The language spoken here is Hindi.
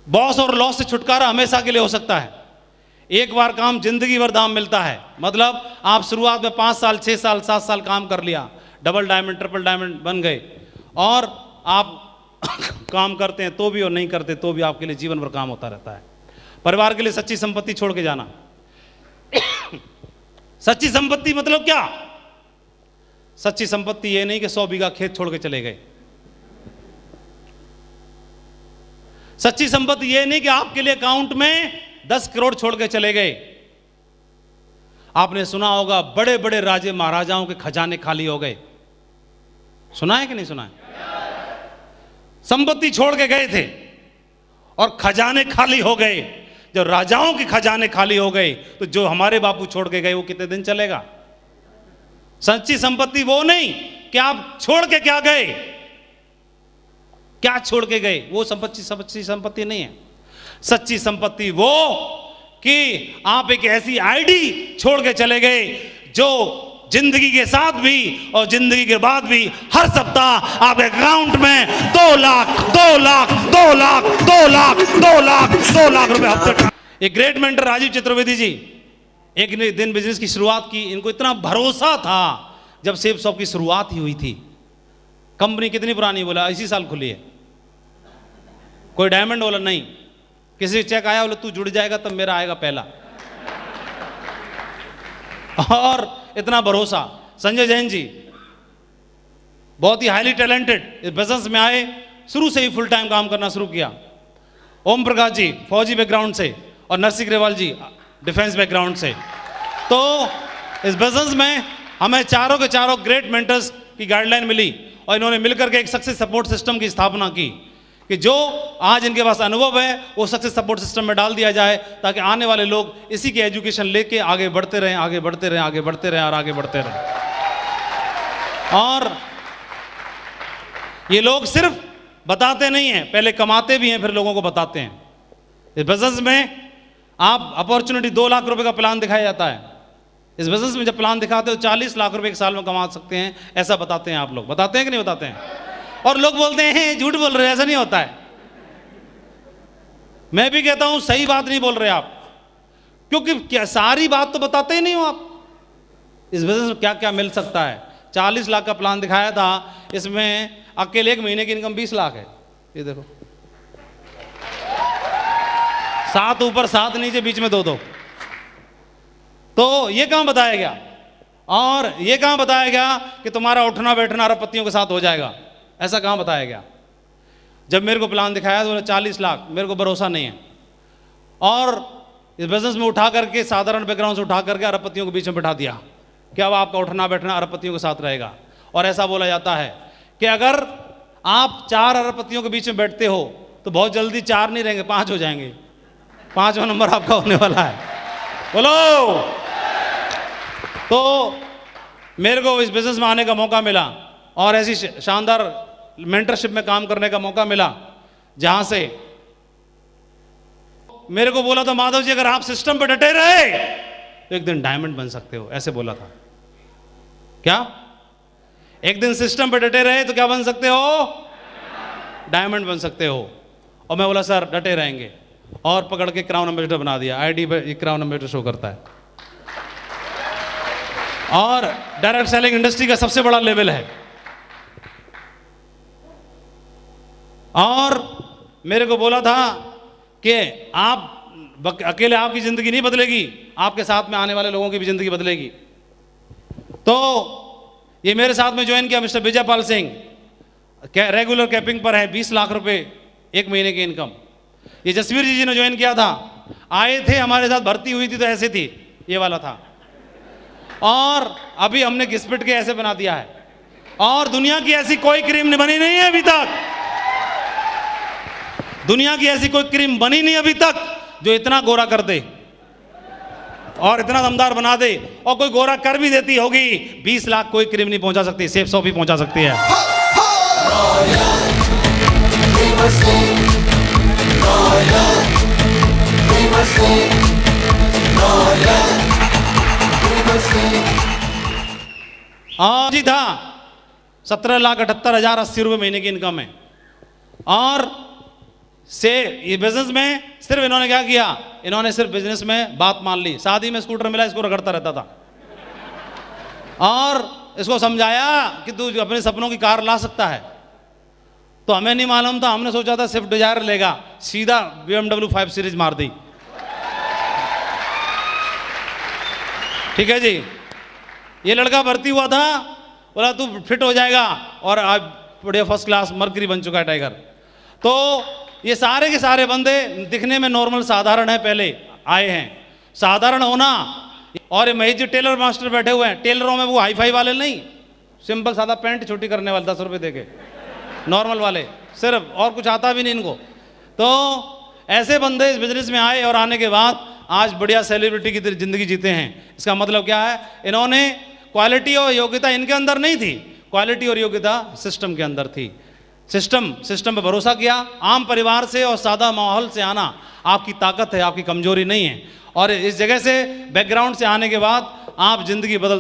बॉस और लॉस से छुटकारा हमेशा के लिए हो सकता है। एक बार काम जिंदगी भर दाम मिलता है। मतलब आप शुरुआत में 5 साल 6 साल 7 साल काम कर लिया, डबल डायमंड ट्रिपल डायमंड बन गए, और आप काम करते हैं तो भी और नहीं करते तो भी आपके लिए जीवन भर काम होता रहता है। परिवार के लिए सच्ची संपत्ति छोड़ के जाना। सच्ची संपत्ति मतलब क्या? सच्ची संपत्ति ये नहीं कि 100 बीघा खेत छोड़ के चले गए। सच्ची संपत्ति ये नहीं कि आपके लिए अकाउंट में 10 करोड़ छोड़ के चले गए। आपने सुना होगा बड़े बड़े राजे महाराजाओं के खजाने खाली हो गए। सुना है कि नहीं सुना है? संपत्ति छोड़ के गए थे और खजाने खाली हो गए। जब राजाओं के खजाने खाली हो गए तो जो हमारे बापू छोड़ के गए वो कितने दिन चलेगा? सच्ची संपत्ति वो नहीं कि आप छोड़ के क्या गए, क्या छोड़ के गए, वो सच्ची संपत्ति नहीं है। सच्ची संपत्ति वो कि आप एक ऐसी आईडी छोड़ के चले गए जो जिंदगी के साथ भी और जिंदगी के बाद भी हर सप्ताह आपके अकाउंट में 2 लाख 2 लाख 2 लाख 2 लाख 2 लाख 2 लाख रुपए हफ्ते। एक ग्रेट मेंटर राजीव चतुर्वेदी जी एक दिन बिजनेस की शुरुआत की। इनको इतना भरोसा था जब सेब शॉप की शुरुआत ही हुई थी। कंपनी कितनी पुरानी? बोला इसी साल खुली है। कोई डायमंड? बोला नहीं। किसी चेक आया? बोला तू जुड़ जाएगा तब मेरा आएगा पहला। और इतना भरोसा। संजय जैन जी बहुत ही हाईली टैलेंटेड, इस बिजनेस में आए, शुरू से ही फुल टाइम काम करना शुरू किया। ओम प्रकाश जी फौजी बैकग्राउंड से और नरसिंह ग्रेवाल जी डिफेंस बैकग्राउंड से। तो इस बिजनेस में हमें चारों के चारों ग्रेट मेंटर्स की गाइडलाइन मिली और इन्होंने मिलकर के एक सक्सेस सपोर्ट सिस्टम की स्थापना की कि जो आज इनके पास अनुभव है वो सक्सेस सपोर्ट सिस्टम में डाल दिया जाए ताकि आने वाले लोग इसी की एजुकेशन लेके आगे बढ़ते रहें, आगे बढ़ते रहें, आगे बढ़ते रहें और आगे बढ़ते रहें। और ये लोग सिर्फ बताते नहीं हैं, पहले कमाते भी हैं फिर लोगों को बताते हैं। इस बिजनेस में आप अपॉर्चुनिटी 2 लाख रुपए का प्लान दिखाया जाता है। इस बिजनेस में जब प्लान दिखाते हो 40 लाख रुपए एक साल में कमा सकते हैं, ऐसा बताते हैं। आप लोग बताते हैं कि नहीं बताते हैं? और लोग बोलते हैं झूठ बोल रहे हैं, ऐसा नहीं होता है। मैं भी कहता हूं सही बात नहीं बोल रहे आप, क्योंकि क्या सारी बात तो बताते ही नहीं हो आप। इस बिजनेस में क्या क्या मिल सकता है। 40 लाख का प्लान दिखाया था, इसमें अकेले 1 महीने की इनकम 20 लाख है। ये देखो 7 ऊपर 7 नीचे बीच में 2-2। तो ये कहां बताया गया? और ये कहां बताया गया कि तुम्हारा उठना बैठना अरबपतियों के साथ हो जाएगा? ऐसा कहां बताया गया? जब मेरे को प्लान दिखाया तो 40 लाख, मेरे को भरोसा नहीं है। और इस बिजनेस में उठा करके साधारण बैकग्राउंड से उठा करके अरबपतियों के बीच में बिठा दिया कि अब आपका उठना बैठना अरबपतियों के साथ रहेगा। और ऐसा बोला जाता है कि अगर आप 4 अरबपतियों के बीच में बैठते हो तो बहुत जल्दी 4 नहीं रहेंगे, 5 हो जाएंगे। 5वां नंबर आपका होने वाला है। बोलो। तो मेरे को इस बिजनेस में आने का मौका मिला और ऐसी शानदार मेंटरशिप में काम करने का मौका मिला जहां से मेरे को बोला था माधव जी अगर आप सिस्टम पे डटे रहे तो एक दिन डायमंड बन सकते हो, ऐसे बोला था। क्या एक दिन सिस्टम पे डटे रहे तो क्या बन सकते हो? डायमंड बन सकते हो। और मैं बोला सर डटे रहेंगे, और पकड़ के क्राउन एम्बेसडर बना दिया। आईडी पे क्राउन एम्बेसडर शो करता है। और डायरेक्ट सेलिंग इंडस्ट्री का सबसे बड़ा लेवल है। और मेरे को बोला था कि आप अकेले आपकी जिंदगी नहीं बदलेगी, आपके साथ में आने वाले लोगों की भी जिंदगी बदलेगी। तो ये मेरे साथ में ज्वाइन किया mister Vijaypal Singh, regular capping पर है, 20 लाख रुपए 1 महीने की इनकम। ये जसवीर जी ने ज्वाइन किया था, आए थे हमारे साथ, भर्ती हुई थी तो ऐसे थी, ये वाला था। और अभी हमने घिसपिट के ऐसे बना दिया है। और दुनिया की ऐसी कोई क्रीम बनी नहीं है अभी तक, दुनिया की ऐसी कोई क्रीम बनी नहीं अभी तक जो इतना गोरा कर दे और इतना दमदार बना दे। और कोई गोरा कर भी देती होगी 20 लाख कोई क्रीम नहीं पहुंचा सकती, सेब शॉप ही पहुंचा सकती है। और जी था 17,78,080 रुपये महीने की इनकम है। और से ये बिजनेस में सिर्फ इन्होंने क्या किया, इन्होंने सिर्फ बिजनेस में बात मान ली। शादी में स्कूटर मिला, इसको रगड़ता रहता था और इसको समझाया कि तू अपने सपनों की कार ला सकता है। तो हमें नहीं मालूम था, हमने सोचा था स्विफ्ट डिजायर लेगा, सीधा BMW 5 सीरीज मार दी। ठीक है जी। ये लड़का भर्ती हुआ था, बोला तू फिट हो जाएगा, और आज बढ़िया फर्स्ट क्लास मर्करी बन चुका है टाइगर। तो ये सारे के सारे बंदे दिखने में नॉर्मल साधारण है, पहले आए हैं। साधारण होना, और ये महेश जी टेलर मास्टर बैठे हुए हैं, टेलरों में वो हाई फाई वाले नहीं, सिंपल सादा पैंट छोटी करने वाले 10 रुपये देके, नॉर्मल वाले सिर्फ, और कुछ आता भी नहीं इनको। तो ऐसे बंदे इस बिजनेस में आए और आने के बाद आज बढ़िया सेलिब्रिटी की जिंदगी जीते हैं। इसका मतलब क्या है, इन्होंने क्वालिटी और योग्यता इनके अंदर नहीं थी, क्वालिटी और योग्यता सिस्टम के अंदर थी। सिस्टम पे भरोसा किया। आम परिवार से और सादा माहौल से आना आपकी ताकत है, आपकी कमजोरी नहीं है। और इस जगह से बैकग्राउंड से आने के बाद आप जिंदगी बदल